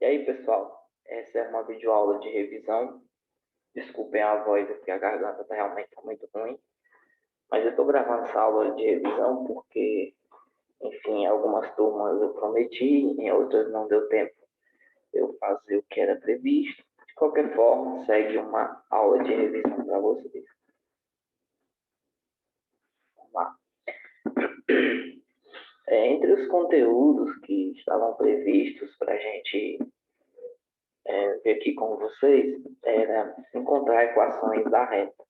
E aí, pessoal, essa é uma videoaula de revisão. Desculpem a voz, porque a garganta está realmente muito ruim. Mas eu estou gravando essa aula de revisão porque, enfim, em algumas turmas eu prometi, em outras não deu tempo eu fazer o que era previsto. De qualquer forma, segue uma aula de revisão para vocês. Vamos lá. Entre os conteúdos que estavam previstos para a gente ver aqui com vocês, era encontrar equações da reta.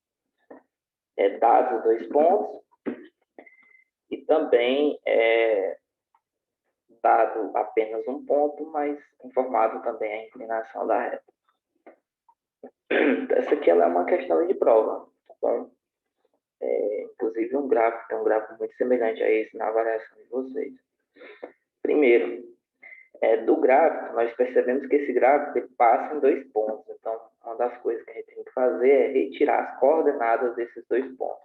Dados dois pontos, e também dado apenas um ponto, mas informado também a inclinação da reta. Essa aqui ela é uma questão de prova. Tá bom? Inclusive um gráfico, tem um gráfico muito semelhante a esse na avaliação de vocês. Primeiro, do gráfico, nós percebemos que esse gráfico ele passa em dois pontos. Então, uma das coisas que a gente tem que fazer é retirar as coordenadas desses dois pontos.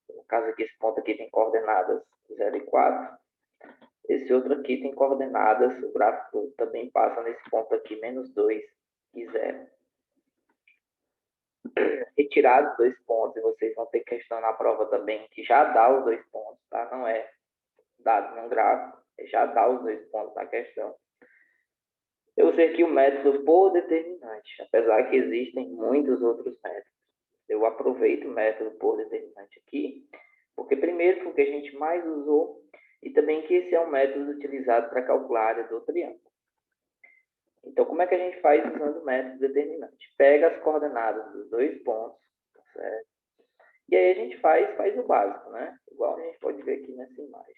No caso aqui, esse ponto aqui tem coordenadas 0 e 4. Esse outro aqui tem coordenadas, o gráfico também passa nesse ponto aqui, -2 e 0. Retirados dois pontos, e vocês vão ter questão na prova também, que já dá os dois pontos, tá? Não é dado num gráfico, já dá os dois pontos na questão. Eu usei aqui o método por determinante, apesar que existem muitos outros métodos. Eu aproveito o método por determinante aqui, porque primeiro, porque a gente mais usou, e também que esse é um método utilizado para calcular a área do triângulo. Então, como é que a gente faz usando o método determinante? Pega as coordenadas dos dois pontos, certo? E aí a gente faz o básico, né? Igual a gente pode ver aqui nessa imagem.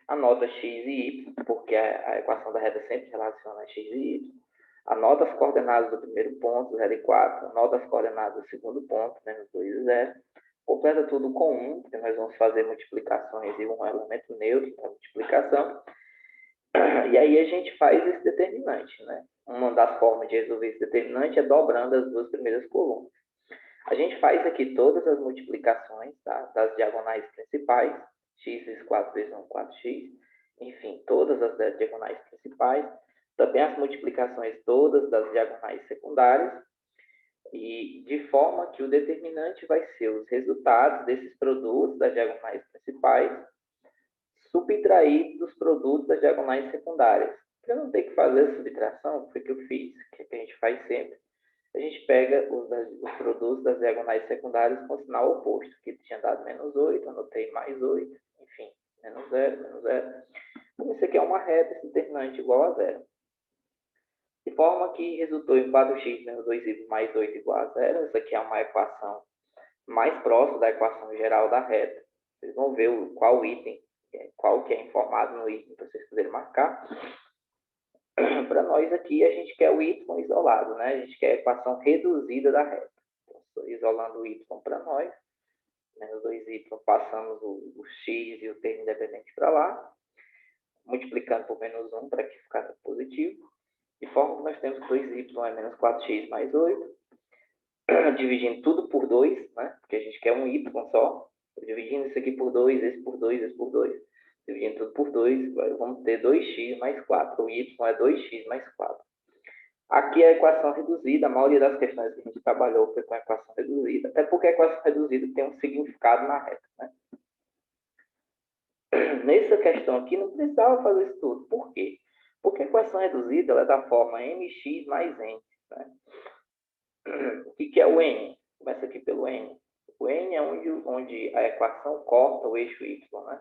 Anota x e y, porque a equação da reta sempre relaciona x e y. Anota as coordenadas do primeiro ponto, 0 e 4. Anota as coordenadas do segundo ponto, -2 e 0. Completa tudo com 1, porque nós vamos fazer multiplicações e um elemento neutro para multiplicação. E aí a gente faz esse determinante, né? Uma das formas de resolver esse determinante é dobrando as duas primeiras colunas. A gente faz aqui todas as multiplicações, tá? Das diagonais principais, x vezes 4 vezes 1, 4x, enfim, todas as diagonais principais, também as multiplicações todas das diagonais secundárias, e de forma que o determinante vai ser os resultados desses produtos das diagonais principais, subtrair dos produtos das diagonais secundárias. Para não ter que fazer a subtração, foi o que eu fiz, que a gente faz sempre. A gente pega os produtos das diagonais secundárias com sinal oposto, que tinha dado -8, anotei +8, enfim, -0, -0. Então, isso aqui é uma reta, esse determinante igual a 0. De forma que resultou em 4x menos 2y mais 8 igual a 0. Essa aqui é uma equação mais próxima da equação geral da reta. Vocês vão ver qual item, qual que é informado no item para vocês poderem marcar. Para nós aqui, a gente quer o y isolado, né? A gente quer a equação reduzida da reta. Então, estou isolando o y para nós. -2y, passamos o x e o termo independente para lá. Multiplicando por -1 para que ficasse positivo. De forma que nós temos que 2y é menos 4x mais 8. Dividindo tudo por 2, né? Porque a gente quer um y só. Dividindo isso aqui por 2, esse por 2, esse por 2. Dividindo tudo por 2, vamos ter 2x mais 4. O y é 2x mais 4. Aqui é a equação reduzida. A maioria das questões que a gente trabalhou foi com a equação reduzida. Até porque a equação reduzida tem um significado na reta, né? Nessa questão aqui, não precisava fazer isso tudo. Por quê? Porque a equação reduzida ela é da forma mx mais n. Né? O que é o n? Começa aqui pelo n. O n é onde a equação corta o eixo y, né?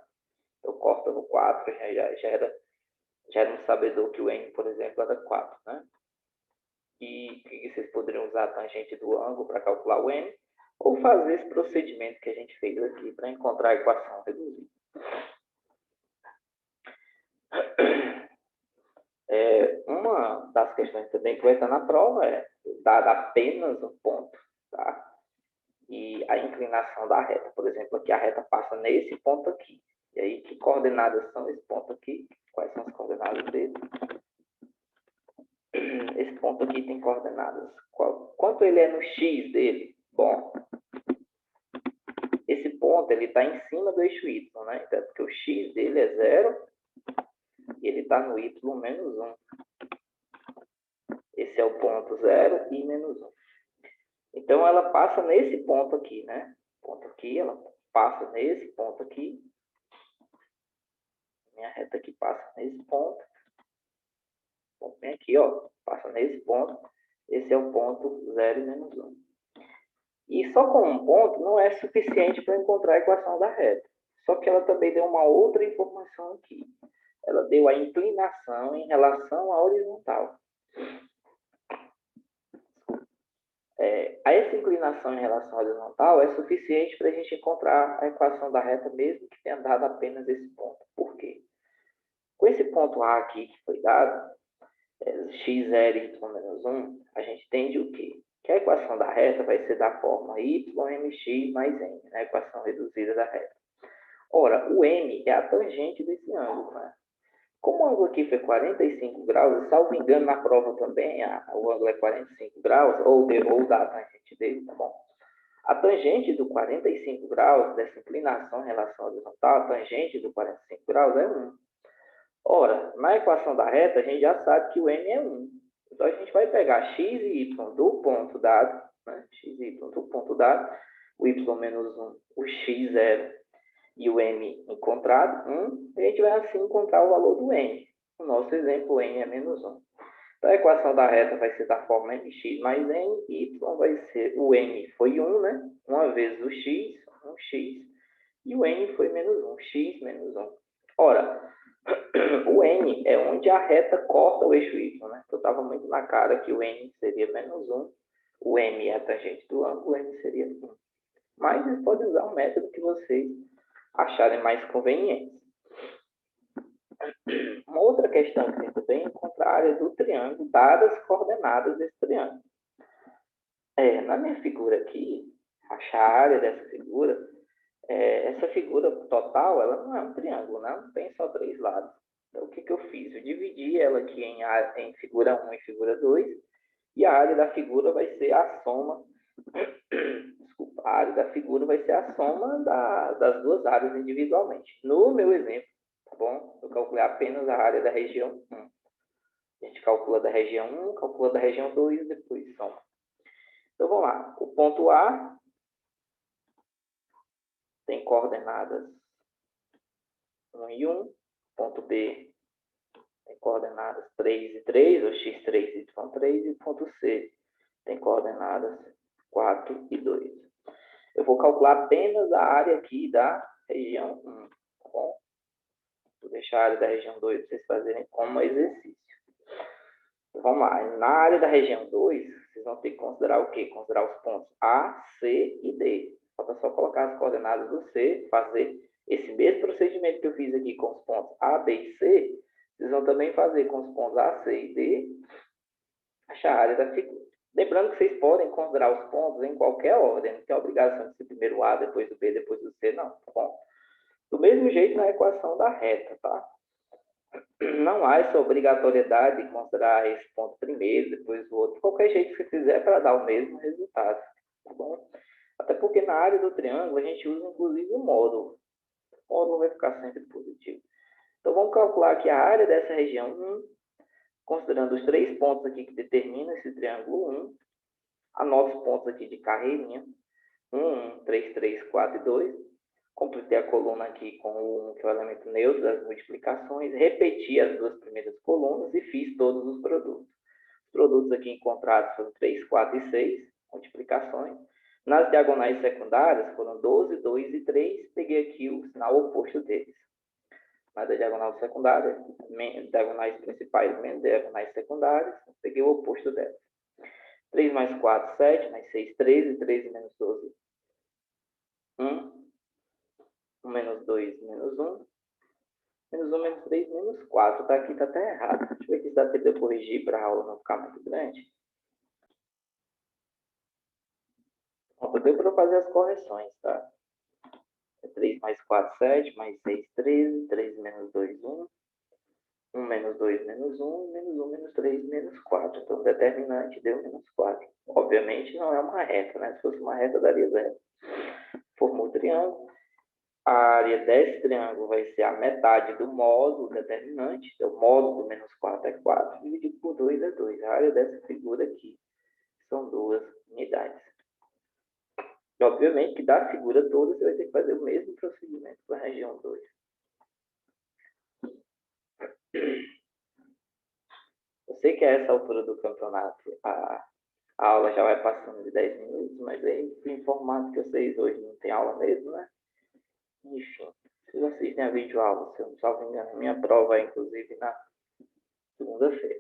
Então, corta no 4, já era um sabedor que o n, por exemplo, era 4, né? E vocês poderiam usar a tangente do ângulo para calcular o n, ou fazer esse procedimento que a gente fez aqui para encontrar a equação reduzida. Uma das questões também que vai estar na prova é dar apenas um ponto, tá? E a inclinação da reta. Por exemplo, aqui a reta passa nesse ponto aqui. E aí, que coordenadas são esse ponto aqui? Quais são as coordenadas dele? Esse ponto aqui tem coordenadas. Quanto ele é no x dele? Bom, esse ponto ele está em cima do eixo y, né? Então, porque o x dele é 0 e ele está no y menos 1. Esse é o ponto 0 e menos 1. Então, ela passa nesse ponto aqui, né? Ponto aqui, ela passa nesse ponto aqui. Minha reta aqui passa nesse ponto. Ponto bem aqui, ó. Passa nesse ponto. Esse é o ponto 0 e menos 1. E só com um ponto não é suficiente para encontrar a equação da reta. Só que ela também deu uma outra informação aqui. Ela deu a inclinação em relação à horizontal. Essa inclinação em relação à horizontal é suficiente para a gente encontrar a equação da reta, mesmo que tenha dado apenas esse ponto. Por quê? Com esse ponto A aqui que foi dado, x0 e y menos 1, a gente entende o quê? Que a equação da reta vai ser da forma y/mx mais n, né? A equação reduzida da reta. Ora, o m é a tangente desse ângulo, né? Como o ângulo aqui foi 45 graus, e salvo engano na prova também, o ângulo é 45 graus, ou dá a tangente dele, tá bom? A tangente do 45 graus, dessa inclinação em relação à horizontal, a tangente do 45 graus é 1. Ora, na equação da reta, a gente já sabe que o m é 1. Então, a gente vai pegar x e y do ponto dado, né? X e y do ponto dado, o y menos 1, o x0 e o m encontrado, 1, e a gente vai assim encontrar o valor do m. No nosso exemplo, o m é menos 1. Então, a equação da reta vai ser da forma mx mais n, e y vai ser, o m foi 1, né? Uma vez o x, 1x, e o n foi menos 1, x menos 1. Ora, o n é onde a reta corta o eixo y, né? Então, estava muito na cara que o n seria menos 1, o m é a tangente do ângulo, o m seria 1. Mas vocês podem usar o método que vocês acharem mais conveniente. Uma outra questão que tem também é encontrar a área do triângulo, dadas as coordenadas desse triângulo. Na minha figura aqui, achar a área dessa figura, essa figura total, ela não é um triângulo, né? Não tem só 3 lados. Então, o que eu fiz? Eu dividi ela aqui em figura 1 e figura 2, e a área da figura vai ser a soma, desculpa, a área da figura vai ser a soma das duas áreas individualmente. No meu exemplo, tá bom? Eu calculei apenas a área da região 1. A gente calcula da região 1, calcula da região 2 e depois soma. Então, vamos lá. O ponto A tem coordenadas 1 e 1. Ponto B tem coordenadas 3 e 3, ou x3 e y3. E o ponto C tem coordenadas 4 e 2. Eu vou calcular apenas a área aqui da região 1, tá bom? Vou deixar a área da região 2 para vocês fazerem como exercício. Então, vamos lá. Na área da região 2, vocês vão ter que considerar o quê? Considerar os pontos A, C e D. Falta só colocar as coordenadas do C, fazer esse mesmo procedimento que eu fiz aqui com os pontos A, B e C, vocês vão também fazer com os pontos A, C e D, achar a área da figura. Lembrando que vocês podem considerar os pontos em qualquer ordem, não tem a obrigação de ser primeiro o A, depois o B, depois o C, não, tá bom? Do mesmo jeito na equação da reta, tá? Não há essa obrigatoriedade de considerar esse ponto primeiro, depois o outro, qualquer jeito que você fizer para dar o mesmo resultado, tá bom? Até porque na área do triângulo a gente usa inclusive o módulo. O módulo vai ficar sempre positivo. Então vamos calcular aqui a área dessa região 1, considerando os 3 pontos aqui que determinam esse triângulo 1, anoto os pontos aqui de carreirinha, 1, 3, 3, 4 e 2, completei a coluna aqui com o 1, que é o elemento neutro das multiplicações, repeti as duas primeiras colunas e fiz todos os produtos. Os produtos aqui encontrados foram 3, 4 e 6, multiplicações. Nas diagonais secundárias foram 12, 2 e 3, peguei aqui o sinal oposto deles. Na diagonal secundária, diagonais principais menos diagonais secundárias, peguei o oposto delas. 3 mais 4, 7, mais 6, 13, 13 menos 12, 1. 1 menos 2, menos 1. Menos 1, menos 3, menos 4. Tá aqui, tá até errado. Deixa eu ver aqui se dá tempo de eu corrigir para a aula não ficar muito grande. Pronto, deu para eu fazer as correções, tá? 3 mais 4, 7, mais 6, 13, 13 menos 2, 1. 1 menos 2, menos 1, menos 1, menos 3, menos 4. Então, o determinante deu menos 4. Obviamente, não é uma reta, né? Se fosse uma reta, daria 0. Formou o triângulo. a área desse triângulo vai ser a metade do módulo determinante. Então, o módulo do menos 4 é 4, dividido por 2 é 2. A área dessa figura aqui são 2 unidades. E, obviamente, que da figura toda, você vai ter que fazer o mesmo procedimento para a região 2. Eu sei que a essa altura do campeonato, a aula já vai passando de 10 minutos, mas aí, por informática, vocês hoje não tem aula mesmo, né? Enfim, vocês assistem a videoaula, se eu não salvo engano. Minha prova é, inclusive, na segunda-feira.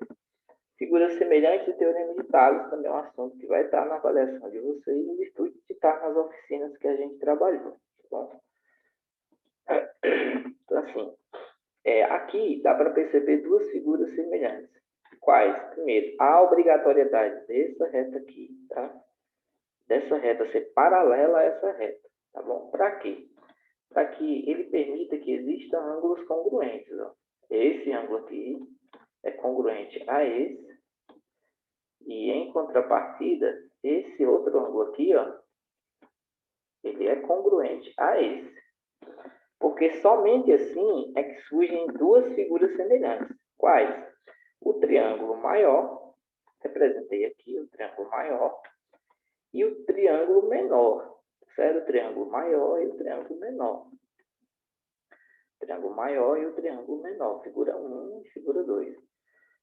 Figuras semelhantes e teorema de Tales também é um assunto que vai estar na avaliação de vocês, em virtude de estar nas oficinas que a gente trabalhou. Tá bom? Então, assim, aqui dá para perceber duas figuras semelhantes. Quais? Primeiro, a obrigatoriedade dessa reta aqui, tá? Dessa reta ser paralela a essa reta, tá bom? Para quê? Para que ele permita que existam ângulos congruentes, ó. Esse ângulo aqui é congruente a esse, e em contrapartida, esse outro ângulo aqui, ó, ele é congruente a esse. Porque somente assim é que surgem duas figuras semelhantes. Quais? O triângulo maior, representei aqui o triângulo maior, e o triângulo menor, certo? O triângulo maior e o triângulo menor. O triângulo maior e o triângulo menor, figura 1 e figura 2.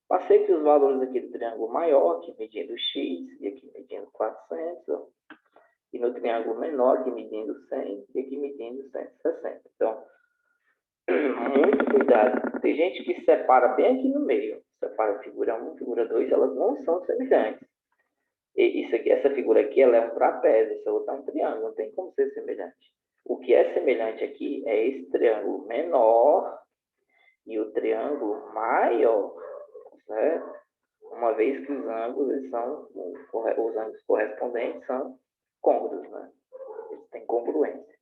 Passei que os valores aqui do triângulo maior, aqui medindo x e aqui medindo 400, ó, e no triângulo menor, aqui medindo 100 e aqui medindo 160. Então, muito cuidado. Tem gente que separa bem aqui no meio. Separa figura 1, figura 2, elas não são semelhantes. E isso aqui, essa figura aqui, ela é um trapézio, essa outra é um triângulo, não tem como ser semelhante. O que é semelhante aqui é esse triângulo menor e o triângulo maior, certo? Uma vez que os ângulos correspondentes são côngruos, né? Eles têm congruência.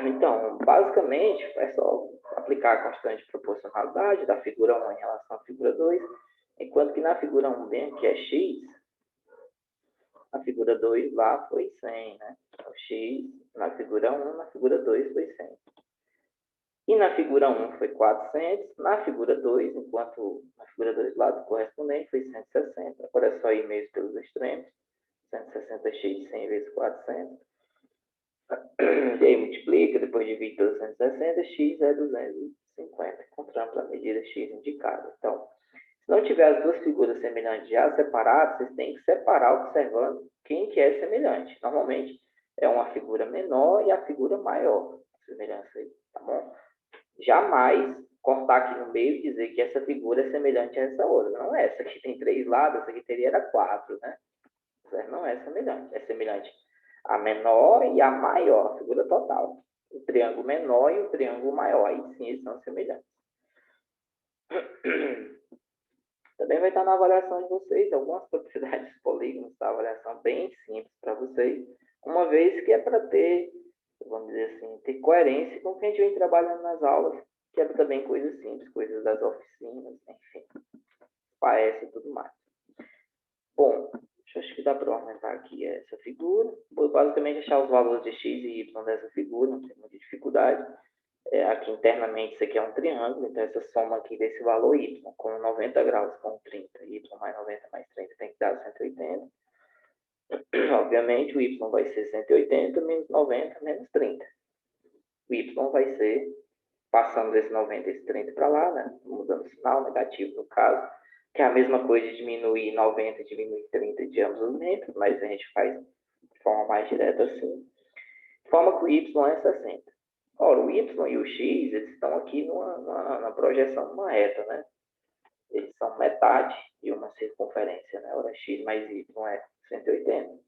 Então, basicamente, é só aplicar a constante de proporcionalidade da figura 1 em relação à figura 2, enquanto que na figura 1 bem aqui é x, a figura 2 lá foi 100, né? Então, x na figura 1, na figura 2 foi 100. E na figura 1 foi 400, na figura 2, enquanto na figura 2 lado correspondente foi 160. Agora é só ir mesmo pelos extremos. 160x 100 vezes 400. E aí multiplica, depois divide pelos 160, x é 250. Encontramos a medida x indicada. Então, se não tiver as duas figuras semelhantes já separadas, vocês têm que separar observando quem que é semelhante. Normalmente é uma figura menor e a figura maior. Semelhança aí, tá bom? Jamais cortar aqui no meio e dizer que essa figura é semelhante a essa outra. Não é. Essa aqui tem 3 lados, essa aqui teria 4, né? Não é semelhante. É semelhante a menor e a maior, a figura total. O triângulo menor e o triângulo maior. Aí sim, eles são semelhantes. Também vai estar na avaliação de vocês algumas propriedades dos polígonos, tá? Avaliação bem simples para vocês, uma vez que é para ter, vamos dizer assim, ter coerência com o que a gente vem trabalhando nas aulas, que é também coisas simples, coisas das oficinas, enfim, parece e tudo mais. Bom, acho que dá para aumentar aqui essa figura. Vou basicamente achar os valores de x e y dessa figura, não tem muita dificuldade. Aqui internamente isso aqui é um triângulo, então essa soma aqui desse valor y, com 90 graus, com 30, y mais 90 mais 30 tem que dar 180. Obviamente o y vai ser 180 menos 90 menos 30. O y vai ser, passando esse 90 e esse 30 para lá, né? Mudando o sinal, negativo no caso, que é a mesma coisa de diminuir 90 e diminuir 30 de ambos os membros, mas a gente faz de forma mais direta assim. De forma que o y é 60. Ora, o y e o x, eles estão aqui na projeção de uma reta, né? Eles são metade de uma circunferência, né? Ora, x mais y é 180.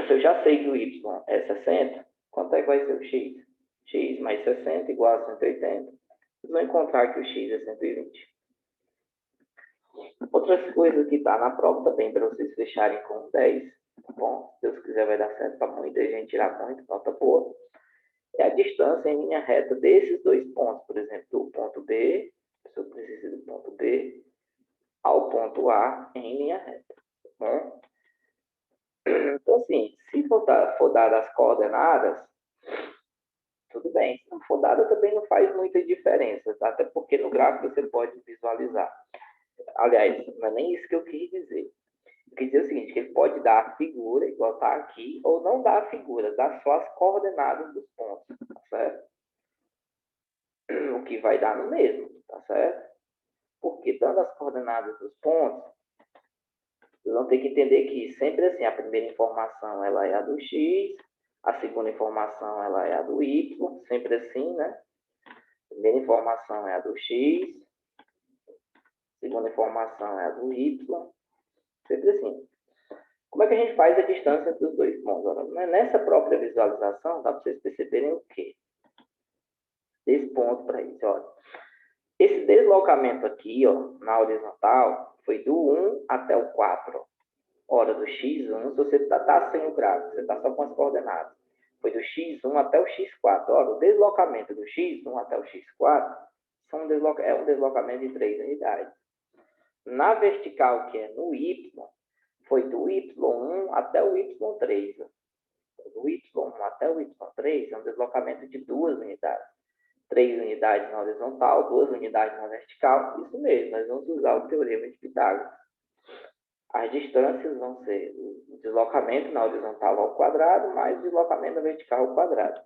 Se eu já sei que o y é 60, quanto é que vai ser o x? X mais 60 igual a 180. Vocês vão encontrar que o x é 120. Outras coisas que está na prova também, para vocês fecharem com 10, tá bom? Se Deus quiser vai dar certo para muita gente tirar muito, nota boa. É a distância em linha reta desses dois pontos, por exemplo, do ponto B, se eu preciso do ponto B, ao ponto A em linha reta, tá bom? Então, assim, se for dada as coordenadas, tudo bem. Se não for dada, também não faz muita diferença, tá? Até porque no gráfico você pode visualizar. Aliás, não é nem isso que eu quis dizer. Eu quis dizer o seguinte, que ele pode dar a figura, igual está aqui, ou não dar a figura, dar só as coordenadas dos pontos, tá certo? O que vai dar no mesmo, tá certo? Porque dando as coordenadas dos pontos, vocês vão ter que entender que sempre assim, a primeira informação ela é a do x, a segunda informação ela é a do y, sempre assim, né? A primeira informação é a do x, a segunda informação é a do y, sempre assim. Como é que a gente faz a distância entre os dois pontos? Ora, nessa própria visualização, dá para vocês perceberem o quê? Desse ponto para isso, olha. Esse deslocamento aqui, ó, na horizontal, foi do 1 até o 4. Ora, do x1, se você está sem o gráfico, você está só com as coordenadas, foi do x1 até o x4. Ora, o deslocamento do x1 até o x4 é um deslocamento de 3 unidades. Na vertical, que é no y, foi do y1 até o y3. Do y1 até o y3 é um deslocamento de 2 unidades. 3 unidades na horizontal, 2 unidades na vertical. Isso mesmo, nós vamos usar o teorema de Pitágoras. As distâncias vão ser o deslocamento na horizontal ao quadrado, mais o deslocamento na vertical ao quadrado.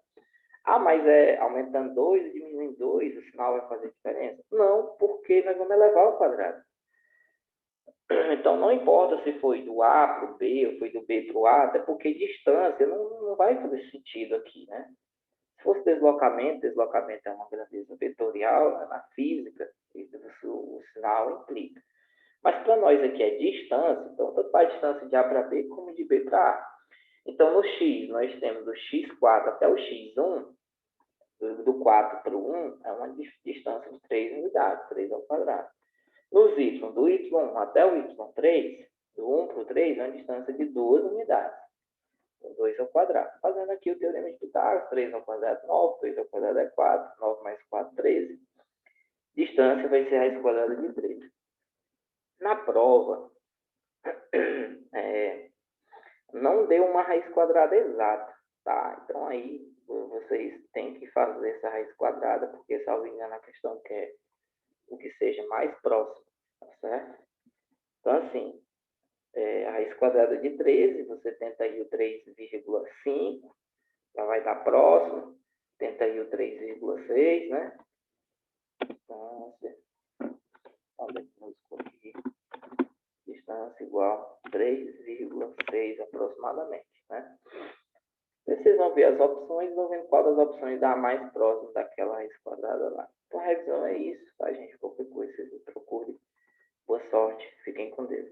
Ah, mas aumentando 2 e diminuindo 2, o sinal vai fazer diferença? Não, porque nós vamos elevar ao quadrado. Então, não importa se foi do A para o B ou foi do B para o A, até porque distância não vai fazer sentido aqui, né? Se fosse deslocamento é uma grandeza vetorial, né, na física, o sinal implica. Mas para nós aqui é distância, então tanto faz distância de A para B como de B para A. Então, no X, nós temos do x4 até o x1, do 4 para o 1, é uma distância de 3 unidades, 3 ao quadrado. Nos y, do y1 até o y3, do 1 para o 3, é uma distância de 2 unidades. 2 ao quadrado. Fazendo aqui o teorema de Pitágoras, 3 ao quadrado, 9, 2 ao quadrado é 4, 9 mais 4, 13. Distância vai ser a raiz quadrada de 13. Na prova, não deu uma raiz quadrada exata, tá? Então aí vocês têm que fazer essa raiz quadrada, porque, salvo engano, a questão quer o que seja mais próximo, tá certo? Então, assim, a raiz quadrada de 13, você tenta aí o 3,5, já vai dar próximo, tenta aí o 3,6, né? Então, olha, vamos escolher distância igual a 3,6 aproximadamente, né? E vocês vão ver as opções, vão ver qual das opções dá mais próximo daquela raiz quadrada lá. Então, a revisão é isso, tá, gente? Qualquer coisa, vocês me procurem. Boa sorte, fiquem com Deus.